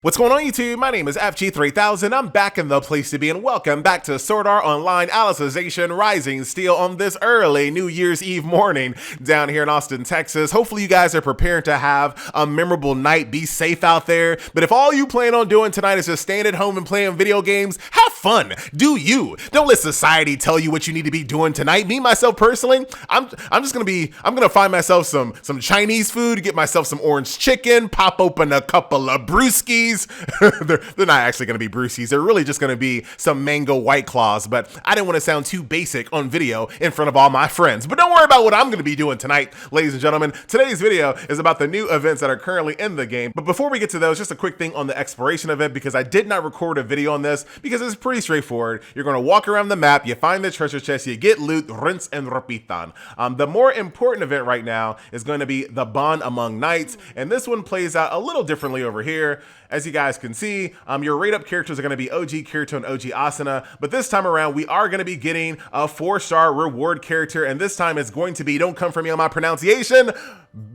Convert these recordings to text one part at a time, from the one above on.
What's going on YouTube? My name is FG3000. I'm back in the place to be and welcome back to Sword Art Online Alicization Rising Steel on this early New Year's Eve morning down here in Austin, Texas. Hopefully you guys are prepared to have a memorable night. Be safe out there. But if all you plan on doing tonight is just staying at home and playing video games, have fun. Do you. Don't let society tell you what you need to be doing tonight. Me, myself personally, I'm gonna find myself some Chinese food, get myself some orange chicken, pop open a couple of brewskis. they're not actually going to be brewskis. They're really just going to be some mango White Claws, but I didn't want to sound too basic on video in front of all my friends. But don't worry about what I'm going to be doing tonight, ladies and gentlemen. Today's video is about the new events that are currently in the game. But before we get to those, just a quick thing on the exploration event, because I did not record a video on this because it's pretty straightforward. You're going to walk around the map, you find the treasure chest, you get loot, rinse and repitan. The more important event right now is going to be the Bond Among Knights, and this one plays out a little differently over here. As you guys can see, your rate-up characters are going to be OG Kirito and OG Asuna, but this time around, we are going to be getting a 4-star reward character, and this time it's going to be, don't come for me on my pronunciation,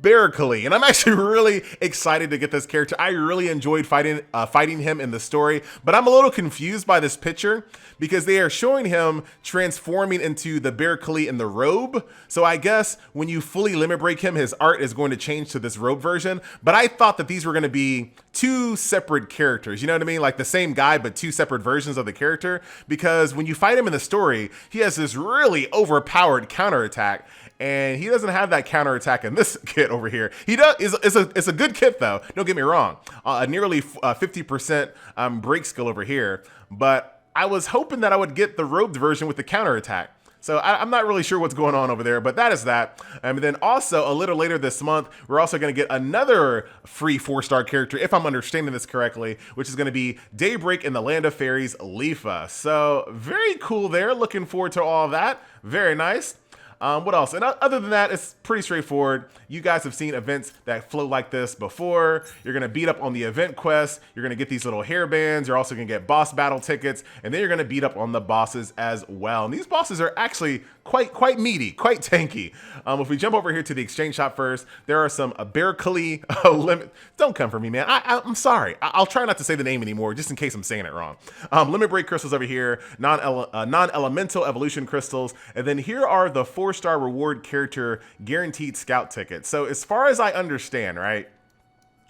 Coulis. And I'm actually really excited to get this character. I really enjoyed fighting him in the story, but I'm a little confused by this picture because they are showing him transforming into the Coulis in the robe. So I guess when you fully limit break him, his art is going to change to this robe version. But I thought that these were going to be two separate characters, you know what I mean? Like the same guy, but two separate versions of the character. Because when you fight him in the story, he has this really overpowered counterattack. And he doesn't have that counterattack in this kit over here. He does. It's a good kit though. Don't get me wrong. Nearly 50% break skill over here. But I was hoping that I would get the robed version with the counterattack. So I'm not really sure what's going on over there, but that is that. And then also a little later this month, we're also going to get another free 4-star character, if I'm understanding this correctly, which is going to be Daybreak in the Land of Fairies, Leafa. So very cool there. Looking forward to all of that. Very nice. What else? And other than that, it's pretty straightforward. You guys have seen events that flow like this before. You're going to beat up on the event quest. You're going to get these little hairbands. You're also going to get boss battle tickets. And then you're going to beat up on the bosses as well. And these bosses are actually quite meaty, quite tanky. If we jump over here to the exchange shop first, there are some Coulis limit. Don't come for me, man. I'm sorry. I'll try not to say the name anymore, just in case I'm saying it wrong. Limit break crystals over here, non-elemental evolution crystals, and then here are the 4-star reward character guaranteed scout tickets. So as far as I understand, right,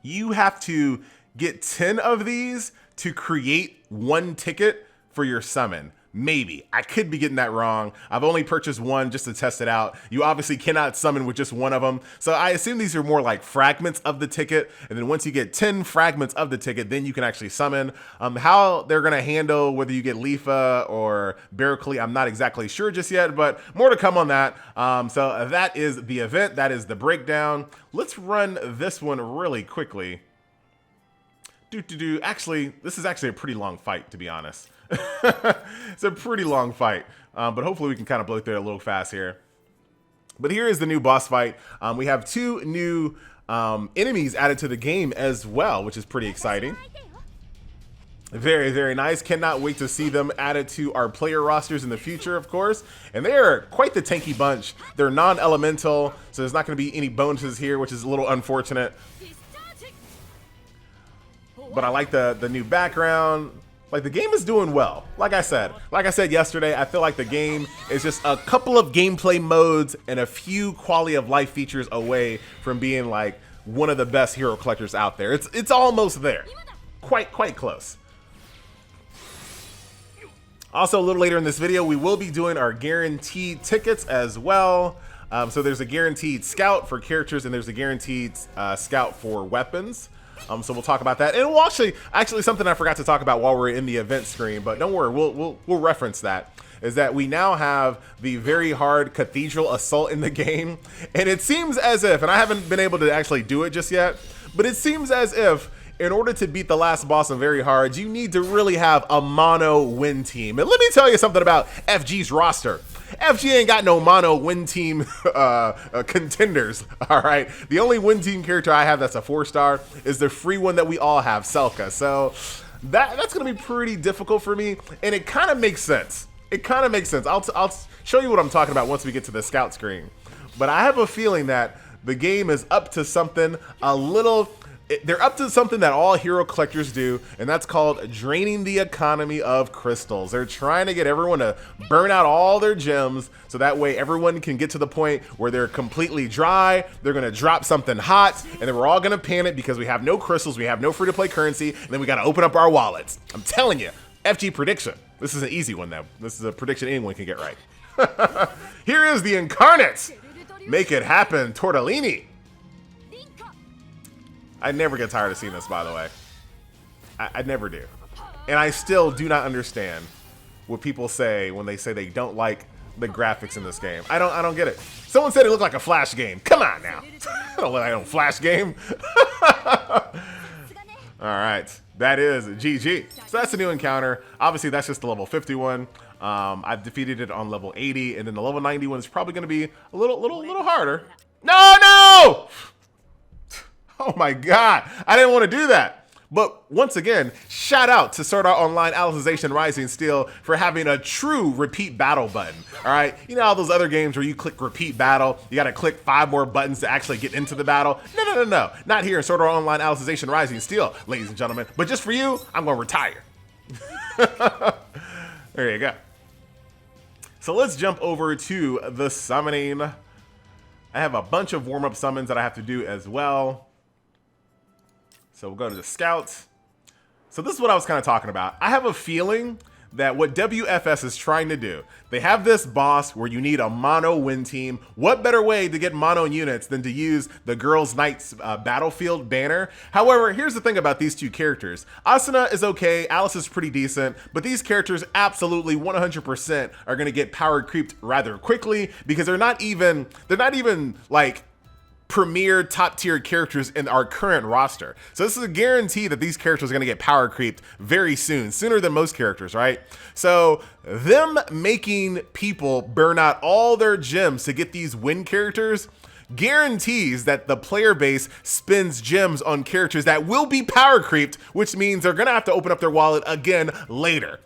you have to get 10 of these to create one ticket for your summon. Maybe. I could be getting that wrong. I've only purchased one just to test it out. You obviously cannot summon with just one of them. So I assume these are more like fragments of the ticket. And then once you get 10 fragments of the ticket, then you can actually summon. How they're going to handle whether you get Leafa or Coulis, I'm not exactly sure just yet, but more to come on that. So that is the event. That is the breakdown. Let's run this one really quickly. Actually, this is actually a pretty long fight, to be honest. It's a pretty long fight, but hopefully we can kind of blow through it a little fast here. But here is the new boss fight. We have 2 new enemies added to the game as well, which is pretty exciting. Very, very nice. Cannot wait to see them added to our player rosters in the future, of course. And they are quite the tanky bunch. They're non-elemental, so there's not going to be any bonuses here, which is a little unfortunate. But I like the new background. Like, the game is doing well. Like I said yesterday, I feel like the game is just a couple of gameplay modes and a few quality of life features away from being like one of the best hero collectors out there. It's almost there. Quite close. Also, a little later in this video, we will be doing our guaranteed tickets as well. So there's a guaranteed scout for characters and there's a guaranteed scout for weapons. So we'll talk about that, and we'll actually something I forgot to talk about while we're in the event screen, but don't worry, we'll reference that. Is that we now have the very hard cathedral assault in the game, and it seems as if, and I haven't been able to actually do it just yet, but it seems as if in order to beat the last boss on very hard, you need to really have a mono win team. And let me tell you something about FG's roster. FG ain't got no mono win team contenders, all right? The only win team character I have that's a 4-star is the free one that we all have, Selka. So that's going to be pretty difficult for me, and it kind of makes sense. It kind of makes sense. I'll show you what I'm talking about once we get to the scout screen. But I have a feeling that the game is up to something a little they're up to something that all hero collectors do, and that's called draining the economy of crystals. They're trying to get everyone to burn out all their gems, so that way everyone can get to the point where they're completely dry. They're gonna drop something hot, and then we're all gonna panic because we have no crystals, we have no free-to-play currency, and then we gotta open up our wallets. I'm telling you, FG prediction. This is an easy one though. This is a prediction anyone can get right. Here is the Incarnate. Make it happen, Tortellini. I never get tired of seeing this, by the way. I never do. And I still do not understand what people say when they say they don't like the graphics in this game. I don't get it. Someone said it looked like a Flash game. Come on now. I don't look like a Flash game. All right. That is GG. So that's a new encounter. Obviously, that's just the level 51. I've defeated it on level 80, and then the level 91 is probably going to be a little harder. No! Oh my God, I didn't want to do that. But once again, shout out to Sword Art Online Alicization Rising Steel for having a true repeat battle button. All right, you know all those other games where you click repeat battle, you got to click 5 more buttons to actually get into the battle. No, not here in Sword Art Online Alicization Rising Steel, ladies and gentlemen. But just for you, I'm going to retire. There you go. So let's jump over to the summoning. I have a bunch of warm-up summons that I have to do as well. So we'll go to the scouts. So this is what I was kind of talking about. I have a feeling that what WFS is trying to do, they have this boss where you need a mono win team. What better way to get mono units than to use the Girls Knights Battlefield banner? However, here's the thing about these two characters. Asuna is okay, Alice is pretty decent, but these characters absolutely 100% are gonna get power creeped rather quickly because they're not even like premier top tier characters in our current roster. So this is a guarantee that these characters are going to get power creeped very soon, sooner than most characters, right? So them making people burn out all their gems to get these win characters guarantees that the player base spends gems on characters that will be power creeped, which means they're going to have to open up their wallet again later.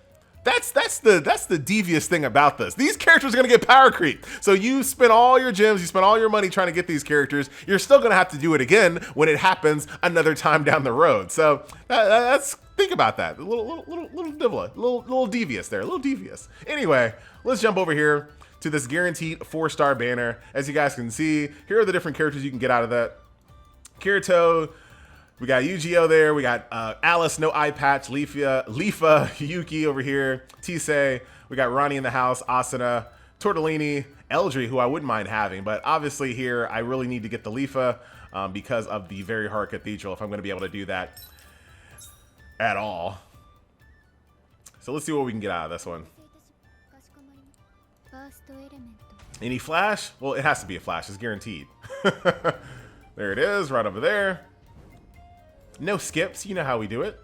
That's the devious thing about this. These characters are gonna get power creep. So you spend all your gems, you spend all your money trying to get these characters. You're still gonna have to do it again when it happens another time down the road. So that's think about that. A little devious there, a little devious. Anyway, let's jump over here to this guaranteed 4-star banner. As you guys can see, here are the different characters you can get out of that. Kirito. We got Yu-Gi-Oh there, we got Alice, no eye patch, Leafa, Yuki over here, Tisei, we got Ronnie in the house, Asuna, Tortellini, Eldry, who I wouldn't mind having, but obviously here I really need to get the Leafa because of the Very Hard Cathedral, if I'm going to be able to do that at all. So let's see what we can get out of this one. Any flash? Well, it has to be a flash, it's guaranteed. There it is, right over there. No skips, you know how we do it.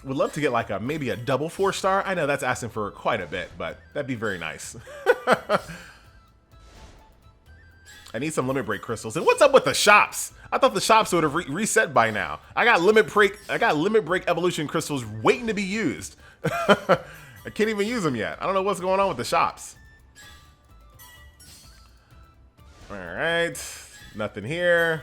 Would love to get like maybe a double 4-star. I know that's asking for quite a bit, but that'd be very nice. I need some limit break crystals. And what's up with the shops? I thought the shops would have reset by now. I got limit break evolution crystals waiting to be used. I can't even use them yet. I don't know what's going on with the shops. All right, nothing here.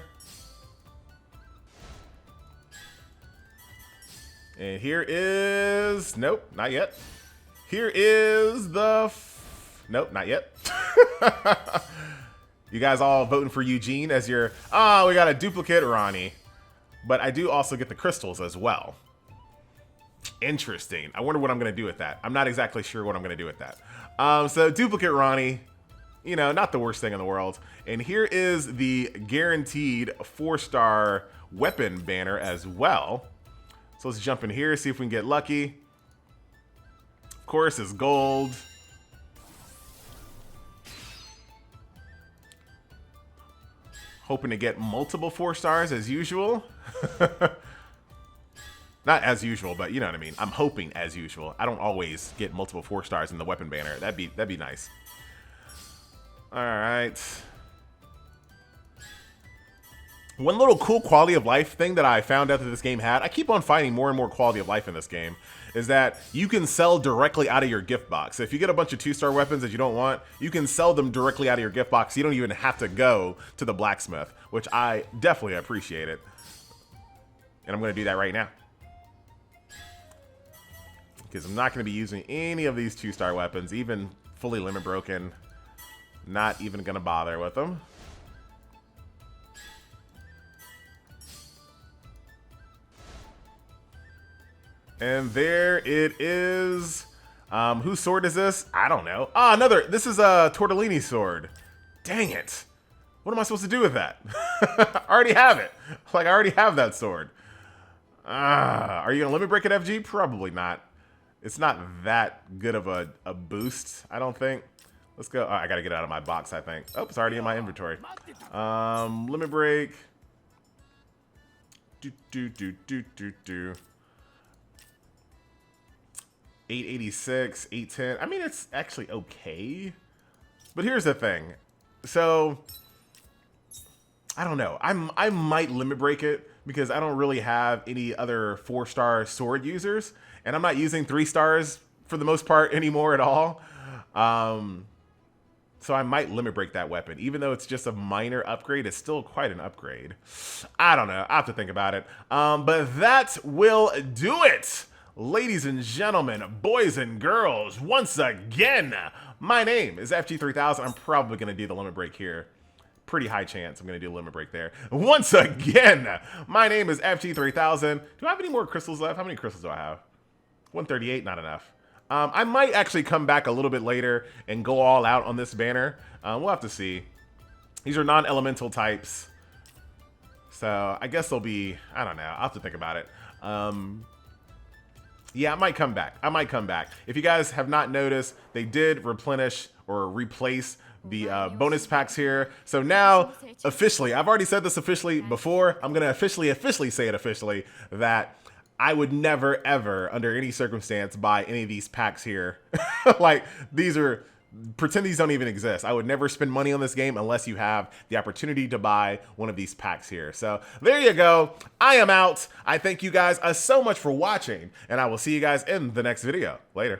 And here is, nope, not yet. Here is the, nope, not yet. You guys all voting for Eugene as your, we got a duplicate Ronnie. But I do also get the crystals as well. Interesting. I wonder what I'm going to do with that. I'm not exactly sure what I'm going to do with that. So duplicate Ronnie. You know, not the worst thing in the world. And here is the guaranteed 4-star weapon banner as well. So let's jump in here, see if we can get lucky. Of course, it's gold. Hoping to get multiple 4-stars as usual. Not as usual, but you know what I mean. I'm hoping as usual. I don't always get multiple 4-stars in the weapon banner. That'd be nice. All right. One little cool quality of life thing that I found out that this game had, I keep on finding more and more quality of life in this game, is that you can sell directly out of your gift box. So if you get a bunch of 2-star weapons that you don't want, you can sell them directly out of your gift box. You don't even have to go to the blacksmith, which I definitely appreciate it. And I'm going to do that right now. Because I'm not going to be using any of these 2-star weapons, even fully limit broken. Not even going to bother with them. And there it is. Whose sword is this? I don't know. Ah, another. This is a Tortellini's sword. Dang it. What am I supposed to do with that? I already have it. Like, I already have that sword. Are you going to limit break at FG? Probably not. It's not that good of a boost, I don't think. Let's go. Oh, I got to get out of my box, I think. Oh, it's already in my inventory. Limit break. 886, 810. I mean, it's actually okay. But here's the thing. So, I don't know. I might limit break it because I don't really have any other 4-star sword users. And I'm not using 3 stars for the most part anymore at all. So I might limit break that weapon. Even though it's just a minor upgrade, it's still quite an upgrade. I don't know. I have to think about it. But that will do it. Ladies and gentlemen, boys and girls, once again, my name is FG3000. I'm probably going to do the limit break here. Pretty high chance I'm going to do a limit break there. Once again, my name is FG3000. Do I have any more crystals left? How many crystals do I have? 138, not enough. I might actually come back a little bit later and go all out on this banner. We'll have to see. These are non-elemental types. So I guess they'll be, I don't know. I'll have to think about it. Yeah, I might come back. I might come back. If you guys have not noticed, they did replenish or replace the bonus packs here. So now, officially, I've already said this officially before. I'm going to officially say it officially, that I would never, ever, under any circumstance, buy any of these packs here. Like, these are... Pretend these don't even exist. I would never spend money on this game unless you have the opportunity to buy one of these packs here. So there you go. I am out. I thank you guys so much for watching, and I will see you guys in the next video. Later.